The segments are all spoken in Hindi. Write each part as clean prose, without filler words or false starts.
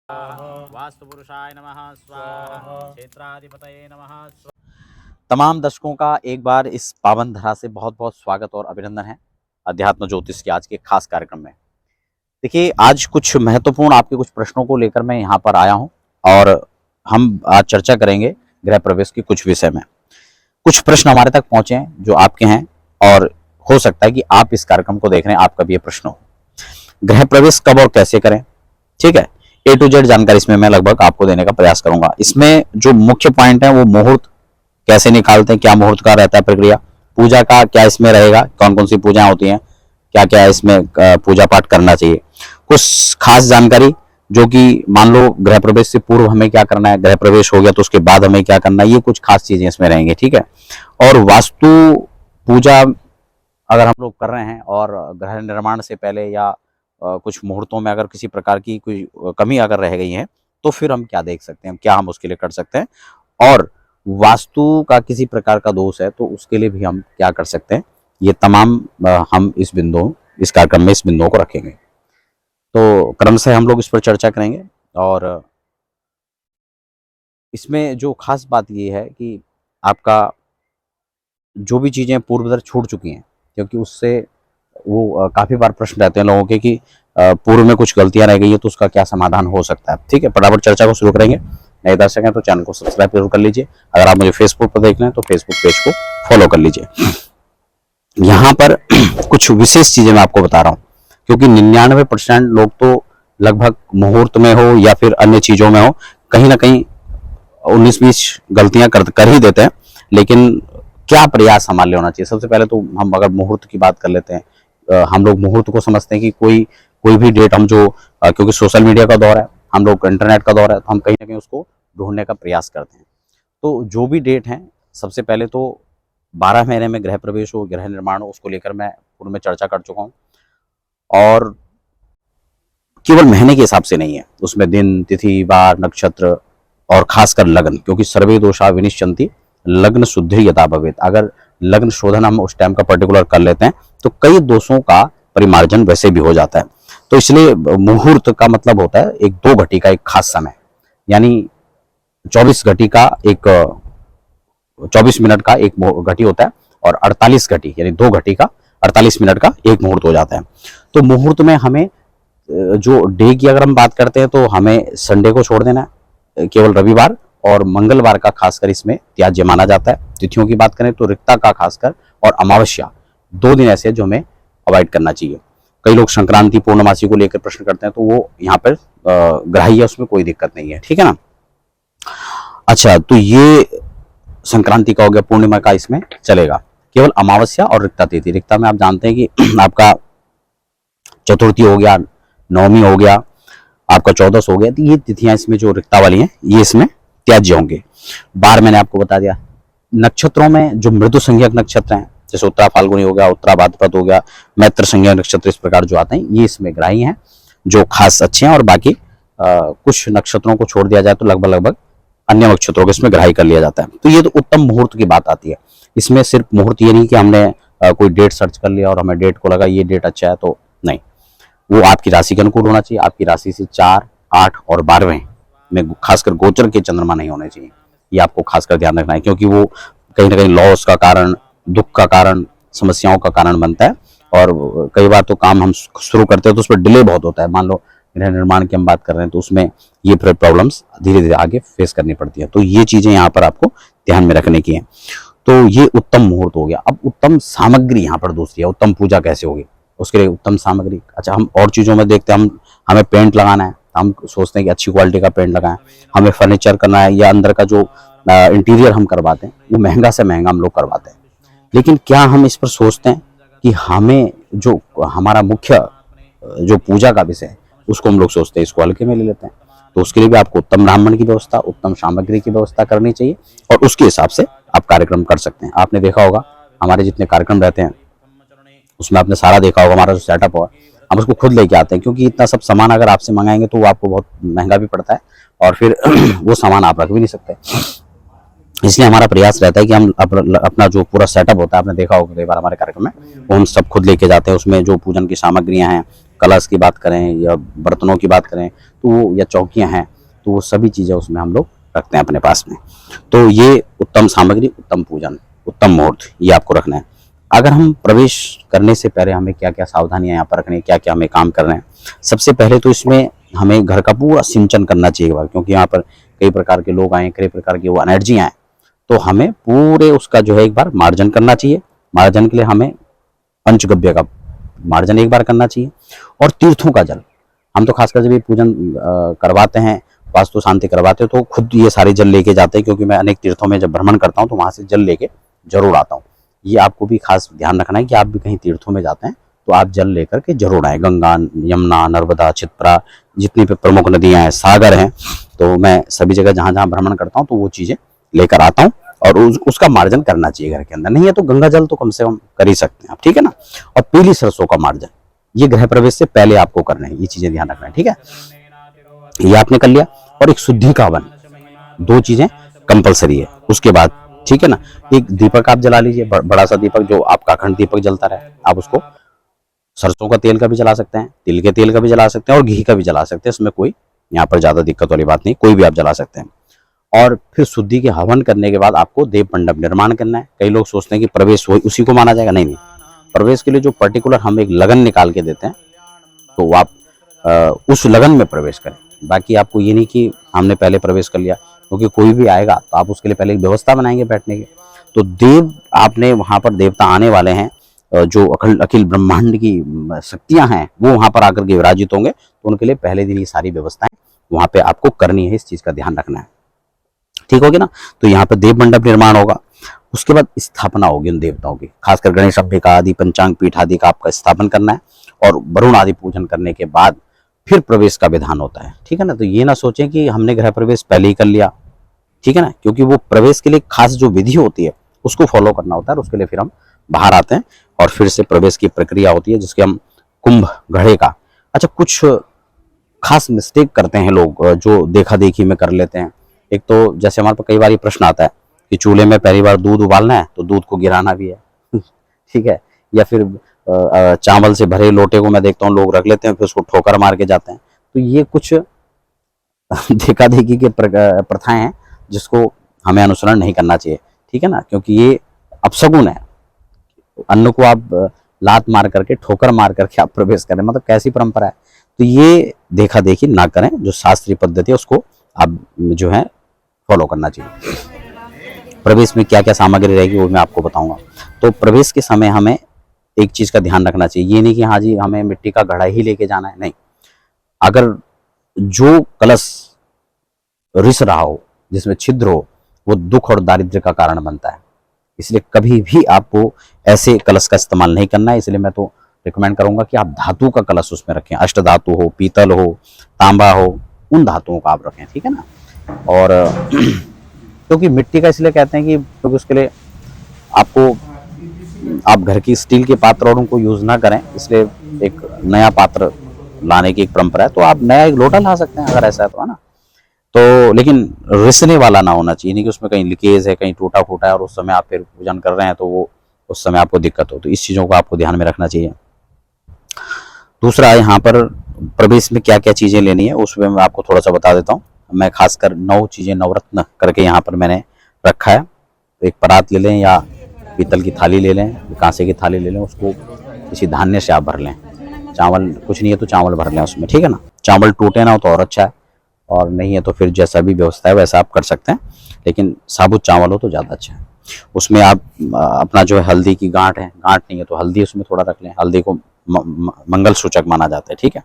वास्तुपुरुषाय नमः स्वाहा, क्षेत्राधिपतये नमः स्वाहा। तमाम दर्शकों का एक बार इस पावन धरा से बहुत बहुत स्वागत और अभिनंदन है अध्यात्म ज्योतिष के आज के खास कार्यक्रम में। देखिए, आज कुछ महत्वपूर्ण आपके कुछ प्रश्नों को लेकर मैं यहाँ पर आया हूँ और हम आज चर्चा करेंगे गृह प्रवेश के कुछ विषय में। कुछ प्रश्न हमारे तक पहुंचे हैं जो आपके हैं और हो सकता है कि आप इस कार्यक्रम को देख रहे हैं, आपका भी ये प्रश्न हो। गृह प्रवेश कब और कैसे करें, ठीक है, A to Z जानकारी इसमें मैं लगभग आपको देने का प्रयास करूंगा। इसमें जो मुख्य पॉइंट है वो मुहूर्त कैसे निकालते हैं, क्या मुहूर्त का रहता है प्रक्रिया, पूजा का क्या इसमें रहेगा, कौन कौन सी पूजाएं होती हैं, क्या क्या इसमें पूजा पाठ करना चाहिए, कुछ खास जानकारी जो कि मान लो गृह प्रवेश से पूर्व हमें क्या करना है, गृह प्रवेश हो गया तो उसके बाद हमें क्या करना है, ये कुछ खास चीजें इसमें रहेंगी, ठीक है। और वास्तु पूजा अगर हम लोग कर रहे हैं और गृह निर्माण से पहले या कुछ मुहूर्तों में अगर किसी प्रकार की कोई कमी अगर रह गई है तो फिर हम क्या देख सकते हैं, क्या हम उसके लिए कर सकते हैं, और वास्तु का किसी प्रकार का दोष है तो उसके लिए भी हम क्या कर सकते हैं, ये तमाम हम इस कार्यक्रम में इस बिंदुओं को रखेंगे। तो क्रम से हम लोग इस पर चर्चा करेंगे। और इसमें जो खास बात ये है कि आपका जो भी चीज़ें पूर्वदर छूट चुकी हैं, क्योंकि उससे वो काफ़ी बार प्रश्न रहते हैं लोगों के कि पूर्व में कुछ गलतियां रह गई है तो उसका क्या समाधान हो सकता है, ठीक है। फटाफट चर्चा को शुरू करेंगे। नए दर्शक हैं तो चैनल को सब्सक्राइब जरूर कर लीजिए। अगर आप मुझे फेसबुक पर देख रहे हैं तो फेसबुक पेज को फॉलो कर लीजिए। यहाँ पर कुछ विशेष चीज़ें मैं आपको बता रहा हूँ, क्योंकि 99% लोग तो लगभग मुहूर्त में हो या फिर अन्य चीज़ों में हो, कहीं ना कहीं 19-20 गलतियाँ कर ही देते हैं। लेकिन क्या प्रयास हमारे लिए होना चाहिए, सबसे पहले तो हम अगर मुहूर्त की बात कर लेते हैं, हम लोग मुहूर्त को समझते हैं कि कोई भी डेट हम जो क्योंकि सोशल मीडिया का दौर है, हम लोग इंटरनेट का दौर है, तो हम कहीं ना कहीं उसको ढूंढने का प्रयास करते हैं। तो जो भी डेट है, सबसे पहले तो 12 महीने में गृह प्रवेश हो, गृह निर्माण हो, उसको लेकर मैं पूर्व में चर्चा कर चुका हूँ। और केवल महीने के हिसाब से नहीं है, उसमें दिन, तिथि, वार, नक्षत्र और खासकर लग्न, क्योंकि सर्वे दोषा विनिश्चन्ति लग्न शुद्धि यथा भवेत। अगर लग्न शोधन हम उस टाइम का पर्टिकुलर कर लेते हैं तो कई दोषों का परिमार्जन वैसे भी हो जाता है। तो इसलिए मुहूर्त का मतलब होता है एक 2 घटी का एक खास समय, यानी 24 घटी का एक 24 मिनट का एक घटी होता है और 48 घटी यानी 2 घटी का 48 मिनट का एक मुहूर्त हो जाता है। तो मुहूर्त में हमें जो डे की अगर हम बात करते हैं तो हमें संडे को छोड़ देना है, केवल रविवार और मंगलवार का खासकर इसमें त्याज्य माना जाता है। तिथियों की बात करें तो रिक्ता का खासकर और अमावस्या 2 दिन ऐसे जो हमें अवॉइड करना चाहिए। कई लोग संक्रांति पूर्णमासी को लेकर प्रश्न करते हैं, तो वो यहाँ पर ग्राह्य है, उसमें कोई दिक्कत नहीं है, ठीक है ना। अच्छा, तो ये संक्रांति का हो गया, पूर्णिमा का इसमें चलेगा। केवल अमावस्या और रिक्ता तिथि, रिक्ता में आप जानते हैं कि आपका चतुर्थी हो गया, नवमी हो गया, आपका 14 हो गया, तो ये तिथियां इसमें जो रिक्ता वाली हैं ये इसमें त्याज्य होंगे। बार मैंने आपको बता दिया। नक्षत्रों में जो मृदु संज्ञक नक्षत्र हैं, जैसे उत्तरा फाल्गुनी हो गया, उत्तरा भाद्रपद हो गया, मैत्र संज्ञक नक्षत्र, इस प्रकार जो आते हैं ये इसमें ग्राही हैं, जो खास अच्छे हैं। और बाकी कुछ नक्षत्रों को छोड़ दिया जाए तो लगभग अन्य नक्षत्रों को इसमें ग्राही कर लिया जाता है। तो ये तो उत्तम मुहूर्त की बात आती है। इसमें सिर्फ मुहूर्त ये नहीं कि हमने कोई डेट सर्च कर लिया और हमें डेट को लगा ये डेट अच्छा है, तो नहीं, वो आपकी राशि के अनुकूल होना चाहिए। आपकी राशि से 4, 8 और 12वें में खासकर गोचर के चंद्रमा नहीं होने चाहिए, ये आपको खासकर ध्यान रखना है, क्योंकि वो कहीं ना कहीं लॉस का कारण, दुख का कारण, समस्याओं का कारण बनता है। और कई बार तो काम हम शुरू करते हैं तो उस पर डिले बहुत होता है। मान लो गृह निर्माण की हम बात कर रहे हैं तो उसमें ये प्रॉब्लम्स धीरे धीरे आगे फेस करनी पड़ती है। तो ये चीजें यहाँ पर आपको ध्यान में रखने की है। तो ये उत्तम मुहूर्त हो गया। अब उत्तम सामग्री यहाँ पर दूसरी है, उत्तम पूजा कैसे होगी, उसके लिए उत्तम सामग्री। अच्छा, हम और चीजों में देखते हैं, हमें पेंट लगाना है, हम सोचते हैं कि अच्छी क्वालिटी का पेंट लगाएं, हमें फर्नीचर करना है या अंदर का जो इंटीरियर हम करवाते हैं वो महंगा से महंगा हम लोग करवाते हैं। लेकिन क्या हम इस पर सोचते हैं कि हमें जो हमारा मुख्य जो पूजा का विषय है उसको हम लोग सोचते हैं इसको हल्के में ले लेते हैं। तो उसके लिए भी आपको उत्तम ब्राह्मण की व्यवस्था, उत्तम सामग्री की व्यवस्था करनी चाहिए और उसके हिसाब से आप कार्यक्रम कर सकते हैं। आपने देखा होगा हमारे जितने कार्यक्रम रहते हैं उसमें आपने सारा देखा होगा, हमारा जो सेटअप होगा हम उसको खुद लेके आते हैं, क्योंकि इतना सब सामान अगर आपसे मंगाएंगे तो वो आपको बहुत महंगा भी पड़ता है और फिर वो सामान आप रख भी नहीं सकते। इसलिए हमारा प्रयास रहता है कि हम अपना जो पूरा सेटअप होता है, आपने देखा होगा कई बार हमारे कार्यक्रम में, वो हम सब खुद लेके जाते हैं। उसमें जो पूजन की सामग्रियां हैं, कलश की बात करें या बर्तनों की बात करें तो वो, या चौकियां हैं, तो वो सभी चीज़ें उसमें हम लोग रखते हैं अपने पास में। तो ये उत्तम सामग्री, उत्तम पूजन, उत्तम मुहूर्त, ये आपको रखना है। अगर हम प्रवेश करने से पहले हमें क्या क्या सावधानियां यहाँ पर रखनी है, क्या क्या हमें काम करना है। सबसे पहले तो इसमें हमें घर का पूरा सिंचन करना चाहिए एक बार, क्योंकि यहाँ पर कई प्रकार के लोग आए, कई प्रकार की वो एनर्जी आए, तो हमें पूरे उसका जो है एक बार मार्जन करना चाहिए। मार्जन के लिए हमें पंचगव्य का मार्जन एक बार करना चाहिए। और तीर्थों का जल, हम तो खासकर जब ये पूजन करवाते हैं, वास्तु शांति करवाते हैं, तो खुद ये सारे जल लेके जाते हैं, क्योंकि मैं अनेक तीर्थों में जब भ्रमण करता हूँ तो वहाँ से जल लेके जरूर आता हूँ। ये आपको भी खास ध्यान रखना है कि आप भी कहीं तीर्थों में जाते हैं तो आप जल लेकर के जरूर आए। गंगा, यमुना, नर्मदा, छितरा, जितनी भी प्रमुख नदियां हैं, सागर हैं, तो मैं सभी जगह जहाँ जहाँ भ्रमण करता हूँ तो वो चीज़ें लेकर आता हूँ, और उसका मार्जन करना चाहिए घर के अंदर। नहीं है तो गंगा जल तो कम से कम कर ही सकते हैं आप, ठीक है ना। और पीली सरसों का मार्जन, ये गृह प्रवेश से पहले आपको करना है, ये चीज़ें ध्यान रखना है, ठीक है। ये आपने कर लिया। और एक शुद्धि का हवन, 2 चीज़ें कंपलसरी है उसके बाद, ठीक है ना। एक दीपक आप जला लीजिए, बड़ा सा दीपक जो आपका अखंड दीपक जलता रहे। आप उसको सरसों का तेल का भी जला सकते हैं, तिल के तेल का भी जला सकते हैं, और घी का भी जला सकते हैं। इसमें कोई यहाँ पर ज़्यादा दिक्कत वाली बात नहीं, कोई भी आप जला सकते हैं। और फिर शुद्धि के हवन करने के बाद आपको देव मंडप निर्माण करना है। कई लोग सोचते हैं कि प्रवेश वही उसी को माना जाएगा, नहीं। प्रवेश के लिए जो पर्टिकुलर हम एक लगन निकाल के देते हैं, तो आप उस लगन में प्रवेश करें। बाकी आपको ये नहीं कि हमने पहले प्रवेश कर लिया, क्योंकि कोई भी आएगा तो आप उसके लिए पहले एक व्यवस्था बनाएंगे बैठने की। तो देव, आपने वहाँ पर देवता आने वाले हैं, जो अखिल ब्रह्मांड की शक्तियां हैं, वो वहाँ पर आकर के विराजित होंगे, तो उनके लिए पहले दिन ये सारी व्यवस्थाएं वहाँ पे आपको करनी है। इस चीज़ का ध्यान रखना है, ठीक होगी ना। तो यहाँ पे देव मंडप निर्माण होगा। उसके बाद स्थापना होगी उन देवताओं की, खासकर गणेश अंबिका आदि पंचांग पीठ आदि का आपका स्थापन करना है। और वरुण आदि पूजन करने के बाद फिर प्रवेश का विधान होता है, ठीक है ना। तो ये ना सोचें कि हमने गृह प्रवेश पहले ही कर लिया, ठीक है ना, क्योंकि वो प्रवेश के लिए खास जो विधि होती है उसको फॉलो करना होता है। उसके लिए फिर हम बाहर आते हैं और फिर से प्रवेश की प्रक्रिया होती है, जिसके हम कुंभ घड़े का। अच्छा, कुछ खास मिस्टेक करते हैं लोग जो देखा देखी में कर लेते हैं। एक तो जैसे हमारे पास कई बार ये प्रश्न आता है कि चूल्हे में पहली बार दूध उबालना है तो दूध को गिराना भी है ठीक है। या फिर चावल से भरे लोटे को मैं देखता हूँ लोग रख लेते हैं, फिर उसको ठोकर मार के जाते हैं। तो ये कुछ देखा देखी के प्रथाएं हैं जिसको हमें अनुसरण नहीं करना चाहिए, ठीक है ना, क्योंकि ये अपशगुन है। अन्न को आप लात मार करके, ठोकर मार करके आप प्रवेश करें, मतलब कैसी परंपरा है। तो ये देखा देखी ना करें, जो शास्त्रीय पद्धति है उसको आप जो है फॉलो करना चाहिए। प्रवेश में क्या क्या सामग्री रहेगी वो मैं आपको बताऊंगा। तो प्रवेश के समय हमें एक चीज का ध्यान रखना चाहिए, ये नहीं कि हाँ जी हमें मिट्टी का घड़ा ही लेके जाना है, नहीं। अगर जो कलश रिस रहा हो, जिसमें छिद्र हो, वो दुख और दारिद्र्य का कारण बनता है। इसलिए कभी भी आपको ऐसे कलश का इस्तेमाल नहीं करना है। इसलिए मैं तो रिकमेंड करूंगा कि आप धातु का कलश उसमें रखें, अष्ट धातु हो, पीतल हो, तांबा हो, उन धातुओं का आप रखें, ठीक है ना। और क्योंकि मिट्टी का इसलिए कहते हैं कि क्योंकि उसके लिए आपको, आप घर की स्टील के पात्र और उनको यूज ना करें, इसलिए एक नया पात्र लाने की एक परंपरा है। तो आप नया एक लोटा ला सकते हैं अगर ऐसा है तो, है ना। तो लेकिन रिसने वाला ना होना चाहिए, नहीं कि उसमें कहीं लीकेज है, कहीं टूटा फूटा है और उस समय आप फिर पूजन कर रहे हैं तो वो उस समय आपको दिक्कत हो। तो इस चीज़ों को आपको ध्यान में रखना चाहिए। दूसरा, यहाँ पर प्रवेश में क्या क्या चीज़ें लेनी है उसमें मैं आपको थोड़ा सा बता देता हूँ। मैं खासकर 9 चीज़ें नवरत्न करके यहाँ पर मैंने रखा है। एक परात ले लें या पीतल की थाली ले लें, कांसे की थाली ले लें, उसको किसी धान्य से आप भर लें। चावल कुछ नहीं है तो चावल भर लें उसमें, ठीक है ना। चावल टूटे ना हो तो और अच्छा है, और नहीं है तो फिर जैसा भी व्यवस्था है वैसा आप कर सकते हैं, लेकिन साबुत चावल हो तो ज़्यादा अच्छा है। उसमें आप अपना जो है हल्दी की गांठ है, गांठ नहीं है तो हल्दी उसमें थोड़ा रख लें, हल्दी को मंगल सूचक माना जाता है, ठीक है।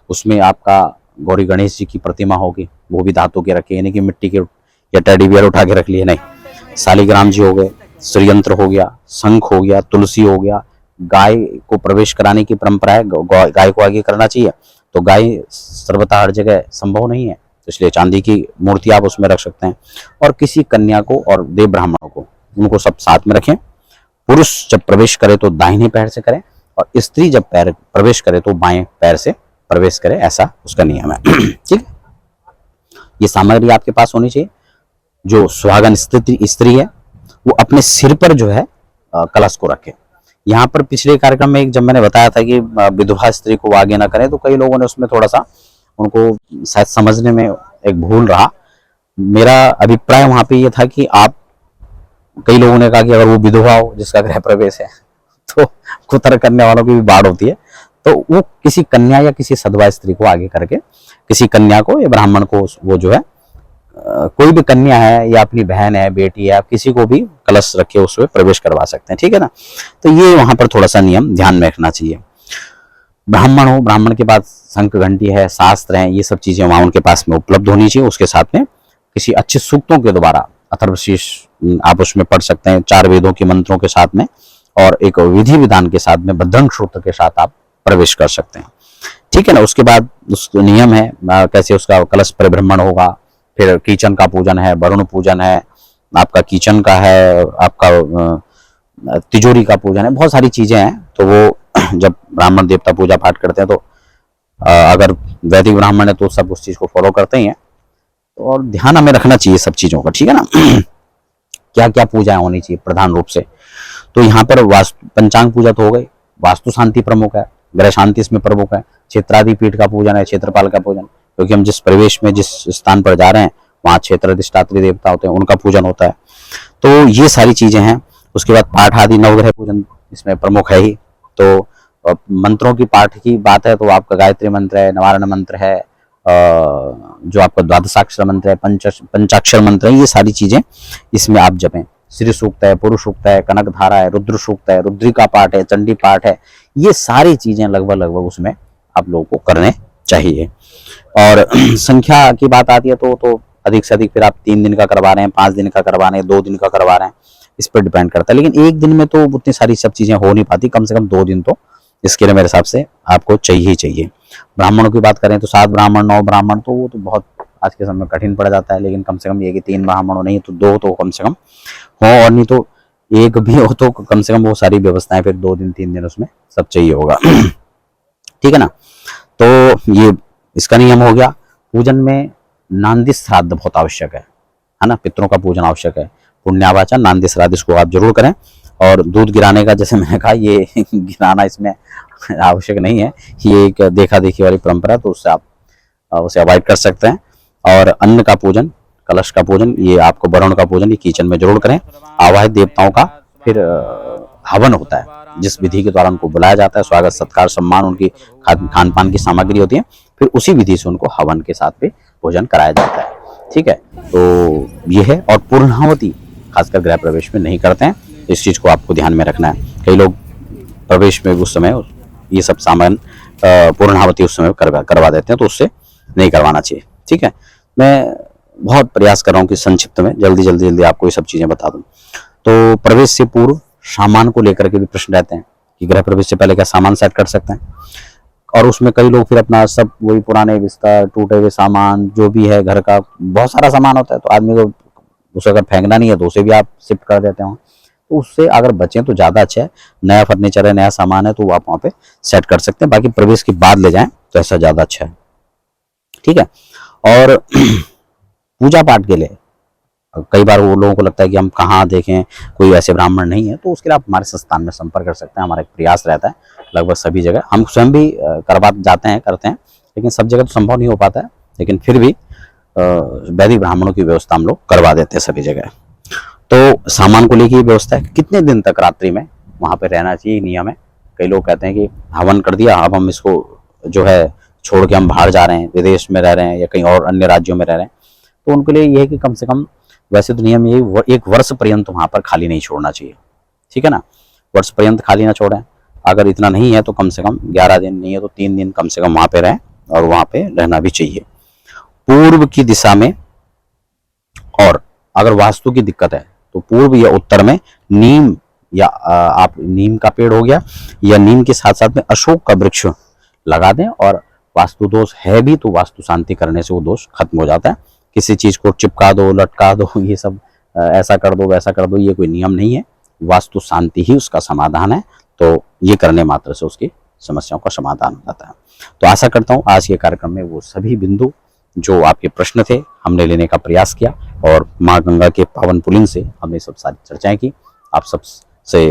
उसमें आपका गौरी गणेश जी की प्रतिमा होगी, वो भी धातु के रखे, यानी कि मिट्टी के या टेडी बियर उठा के रख लिए, नहीं। शालिग्राम जी हो गए, श्रीयंत्र हो गया, शंख हो गया, तुलसी हो गया। गाय को प्रवेश कराने की परंपरा है, गाय को आगे करना चाहिए। तो गाय सर्वथा हर जगह संभव नहीं है, तो इसलिए चांदी की मूर्ति आप उसमें रख सकते हैं। और किसी कन्या को और देव ब्राह्मणों को, उनको सब साथ में रखें। पुरुष जब प्रवेश करे तो दाहिने पैर से करें, और स्त्री जब पैर प्रवेश करे तो बाएं पैर से प्रवेश करे, ऐसा उसका नियम है ठीक है। ये सामग्री आपके पास होनी चाहिए। जो सुहागन स्त्री है वो अपने सिर पर जो है कलश को रखे, यहाँ पर पिछले कार्यक्रम में जब मैंने बताया था कि विधवा स्त्री को आगे ना करें, तो कई लोगों ने उसमें थोड़ा सा उनको शायद समझने में एक भूल रहा। मेरा अभिप्राय वहां पे ये था कि आप, कई लोगों ने कहा कि अगर वो विधवा हो जिसका गृह प्रवेश है तो कुतर करने वालों की भी बाढ़ होती है, तो वो किसी कन्या या किसी सधवा स्त्री को आगे करके, किसी कन्या को या ब्राह्मण को, वो जो है कोई भी कन्या है या अपनी बहन है, बेटी है, आप किसी को भी कलश रख के उसमें प्रवेश करवा सकते हैं, ठीक है ना। तो ये वहां पर थोड़ा सा नियम ध्यान में रखना चाहिए। ब्राह्मण हो, ब्राह्मण के पास शंख घंटी है, शास्त्र है, ये सब चीजें वहां उनके पास में उपलब्ध होनी चाहिए। उसके साथ में किसी अच्छे सूक्तों के द्वारा अथर्वशीष आप उसमें पढ़ सकते हैं, 4 वेदों के मंत्रों के साथ में, और एक विधि विधान के साथ में भद्रंग सूत्र के साथ आप प्रवेश कर सकते हैं, ठीक है ना। उसके बाद उस नियम है कैसे उसका कलश परिभ्रमण होगा, फिर किचन का पूजन है, वरुण पूजन है, आपका किचन का है, आपका तिजोरी का पूजन है, बहुत सारी चीजें हैं। तो वो जब ब्राह्मण देवता पूजा पाठ करते हैं, तो अगर वैदिक ब्राह्मण है तो सब उस चीज को फॉलो करते ही हैं, और ध्यान हमें रखना चाहिए सब चीजों का, ठीक है ना। क्या क्या पूजाएं होनी चाहिए प्रधान रूप से, तो यहाँ पर वास्तु पंचांग पूजा तो हो गई, वास्तु शांति प्रमुख है, ग्रह शांति इसमें प्रमुख है, क्षेत्रादि पीठ का पूजन है, क्षेत्रपाल का पूजन, क्योंकि हम जिस प्रवेश में जिस स्थान पर जा रहे हैं वहाँ क्षेत्र अधिष्ठात्री देवता होते हैं, उनका पूजन होता है। तो ये सारी चीजें हैं। उसके बाद पाठ आदि नवग्रह पूजन इसमें प्रमुख है ही। तो मंत्रों की पाठ की बात है तो आपका गायत्री मंत्र है, निवारण मंत्र है, जो आपका द्वादशाक्षर मंत्र है, पंचाक्षर मंत्र है, ये सारी चीजें इसमें आप जपें। श्री सूक्त है, पुरुष सूक्त है, कनक धारा है, रुद्र सूक्त है, रुद्रिका पाठ है, चंडी पाठ है, ये सारी चीजें लगभग उसमें आप लोगों को करने चाहिए। और संख्या की बात आती है तो अधिक से अधिक फिर आप 3 दिन का करवा रहे हैं, 5 दिन का करवा रहे हैं, 2 दिन का करवा रहे हैं, इस पर डिपेंड करता है। लेकिन एक दिन में तो उतनी सारी सब चीजें हो नहीं पाती, कम से कम 2 दिन तो इसके लिए मेरे हिसाब से आपको चाहिए ही चाहिए। ब्राह्मणों की बात करें तो 7 ब्राह्मण 9 ब्राह्मण तो वो तो बहुत आज के समय में कठिन पड़ जाता है, लेकिन कम से कम ये कि 3 ब्राह्मण हो, नहीं तो 2 तो कम से कम हो, और नहीं तो 1 भी हो तो कम से कम वो सारी व्यवस्थाएं फिर 2 दिन 3 दिन उसमें सब चाहिए होगा। ठीक है ना। तो ये इसका नियम हो गया। पूजन में नांदी श्राद्ध बहुत आवश्यक है ना, पितरों का पूजन आवश्यक है। पुण्यावाचन नांदी श्राद्ध इसको आप जरूर करें। और दूध गिराने का, जैसे मैंने कहा, ये गिराना इसमें आवश्यक नहीं है, ये एक देखा देखी वाली परंपरा, तो उससे आप उसे अवॉइड कर सकते हैं। और अन्न का पूजन, कलश का पूजन, ये आपको वरुण का पूजन ये किचन में जरूर करें। आवाहित देवताओं का फिर हवन होता है, जिस विधि के द्वारा उनको बुलाया जाता है, स्वागत सत्कार सम्मान उनकी खान पान की सामग्री होती है, फिर उसी विधि से उनको हवन के साथ भी भोजन कराया जाता है। ठीक है, तो ये है। और पूर्णाहुति खासकर गृह प्रवेश में नहीं करते हैं, इस चीज को आपको ध्यान में रखना है। कई लोग प्रवेश में उस समय ये सब सामान पूर्णाहुति उस समय करवा देते हैं, तो उससे नहीं करवाना चाहिए। ठीक है, मैं बहुत प्रयास कर रहा हूँ कि संक्षिप्त में जल्दी आपको ये सब चीजें बता दूं। तो प्रवेश से पूर्व सामान को लेकर के भी प्रश्न रहते हैं कि गृह प्रवेश से पहले क्या सामान सेट कर सकते हैं, और उसमें कई लोग फिर अपना सब वही पुराने बिस्तर, टूटे हुए सामान, जो भी है घर का बहुत सारा सामान होता है, तो आदमी को उसे अगर फेंकना नहीं है तो उसे भी आप शिफ्ट कर देते हो, तो उससे अगर बचें तो ज़्यादा अच्छा है। नया फर्नीचर है, नया सामान है, तो वो आप वहाँ पे सेट कर सकते हैं। बाकी प्रवेश के बाद ले जाएं तो ऐसा ज़्यादा अच्छा है। ठीक है। और पूजा पाठ के लिए कई बार वो लोगों को लगता है कि हम कहाँ देखें, कोई ऐसे ब्राह्मण नहीं है, तो उसके लिए आप हमारे संस्थान में संपर्क कर सकते हैं। हमारा एक प्रयास रहता है लगभग सभी जगह, हम स्वयं भी करवा जाते हैं, करते हैं, लेकिन सब जगह तो संभव नहीं हो पाता है, लेकिन फिर भी वैदिक ब्राह्मणों की व्यवस्था हम लोग करवा देते हैं सभी जगह। तो सामान को लेकर व्यवस्था है, कितने दिन तक रात्रि में वहाँ पे रहना चाहिए, नियम है। कई लोग कहते हैं कि हवन कर दिया, अब हम इसको जो है छोड़ के हम बाहर जा रहे हैं, विदेश में रह रहे हैं या कहीं और अन्य राज्यों में रह रहे हैं, तो उनके लिए ये है कि कम से कम, वैसे तो नियम ये 1 वर्ष पर्यंत वहाँ पर खाली नहीं छोड़ना चाहिए। ठीक है ना, वर्ष पर्यंत खाली ना छोड़ें। अगर इतना नहीं है तो कम से कम 11 दिन, नहीं है तो 3 दिन कम से कम वहाँ पे रहें, और वहाँ पे रहना भी चाहिए पूर्व की दिशा में। और अगर वास्तु की दिक्कत है तो पूर्व या उत्तर में नीम, या आप नीम का पेड़ हो गया, या नीम के साथ साथ में अशोक का वृक्ष लगा दें। और वास्तु दोष है भी तो वास्तु शांति करने से वो दोष खत्म हो जाता है। किसी चीज को चिपका दो, लटका दो, ये सब ऐसा कर दो वैसा कर दो, ये कोई नियम नहीं है। वास्तु शांति ही उसका समाधान है, तो ये करने मात्र से उसकी समस्याओं का समाधान हो जाता है। तो आशा करता हूँ आज के कार्यक्रम में वो सभी बिंदु जो आपके प्रश्न थे हमने लेने का प्रयास किया, और माँ गंगा के पावन पुलिन से हमने सब सारी चर्चाएं की। आप सब से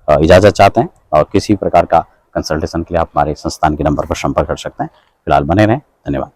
इजाजत चाहते हैं। और किसी प्रकार का कंसल्टेशन के लिए आप हमारे संस्थान के नंबर पर संपर्क कर सकते हैं। फिलहाल बने रहें, धन्यवाद।